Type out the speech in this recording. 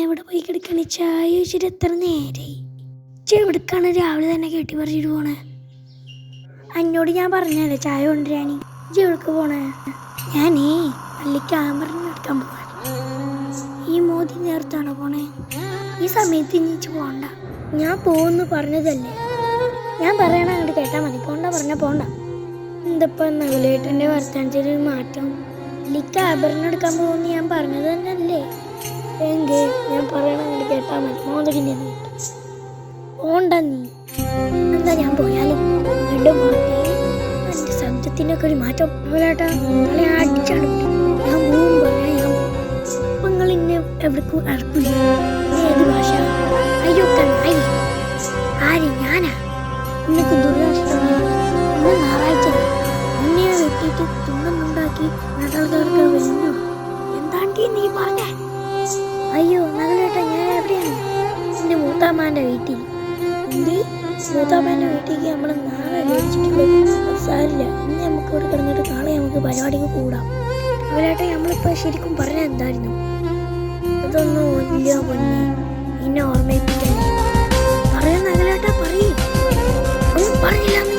എവിടെ പോയി കിടക്കണ ചായ വെച്ചിട്ട് എത്ര നേരായി. എവിടേക്കാണ് രാവിലെ തന്നെ കെട്ടി പറിച്ചിട്ട് പോണേ? എന്നോട് ഞാൻ പറഞ്ഞല്ലേ ചായ കൊണ്ടുവരാനി. എവിടേക്ക് പോണേ? ഞാനേ പള്ളിക്ക് ആമ്പറിന് എടുക്കാൻ പോവാ. ഈ മോദി നേരത്താണോ പോണേ? ഈ സമയത്ത് ഇനിച്ച് പോണ്ട. ഞാൻ പോകുന്നു പറഞ്ഞതല്ലേ. ഞാൻ പറയണ അങ്ങോട്ട് കേട്ടാ മതി. പോണ്ട പറഞ്ഞാ പോണ്ട. എന്തപ്പോ നവലേട്ടൻ്റെ വർത്താനത്തിൽ ഒരു മാറ്റം? പള്ളിക്ക് ആഭരണം എടുക്കാൻ പോകുന്നു ഞാൻ പറഞ്ഞത് തന്നെ അല്ലേ? എങ്കിൽ ഞാൻ പറയണ അങ്ങോട്ട് കേട്ടാ മതി. മോദടിൻ്റെ പോണ്ട നീ. എന്താ ഞാൻ പോയാലും വീണ്ടും എൻ്റെ ശബ്ദത്തിൻ്റെ ഒക്കെ ഒരു മാറ്റം. നവലേട്ടാ തല അടിച്ചാണ്. ഞാൻ പോകും പറയാൻ ഞാൻ അപ്പൊ നിങ്ങൾ ഇന്നെ എവിടേക്കും ഇറക്കില്ല. ഏത് ഭാഷ? അയ്യോ കണ്ണായി ആര്? ഞാനാ? ഇന്നൊക്കെ ദുരിതാശ്വാസം. ഇന്ന് ഞായറാഴ്ച എന്നെ വെട്ടിയിട്ട് തുന്നുണ്ടാക്കി നാട്ടുകാർക്ക് വരുന്നു. എന്താണ്ടി നീ പറഞ്ഞേ? അയ്യോ നഗലേട്ടാ ഞാൻ എവിടെയാണ്? എൻ്റെ മൂത്താമ്മാൻ്റെ വീട്ടിൽ. എന്ത് മൂത്താമ്മാൻ്റെ വീട്ടിലേക്ക് നമ്മൾ നാളെ കഴിച്ചിട്ടുള്ളത് സാരില്ല. ഇന്ന് നമുക്ക് ഇവിടെ കിടന്നിട്ട് നാളെ നമുക്ക് പരിപാടിക്ക് കൂടാം. നഗലേട്ടാ നമ്മളിപ്പോൾ ശരിക്കും പറഞ്ഞാൽ എന്തായിരുന്നു? അതൊന്നും വലിയ പൊന്നെ എന്നെ ഓർമ്മയിപ്പിക്കല്ലേ. പറയാൻ നഗലേട്ടാ പറയും. ഒന്നും പറഞ്ഞില്ല.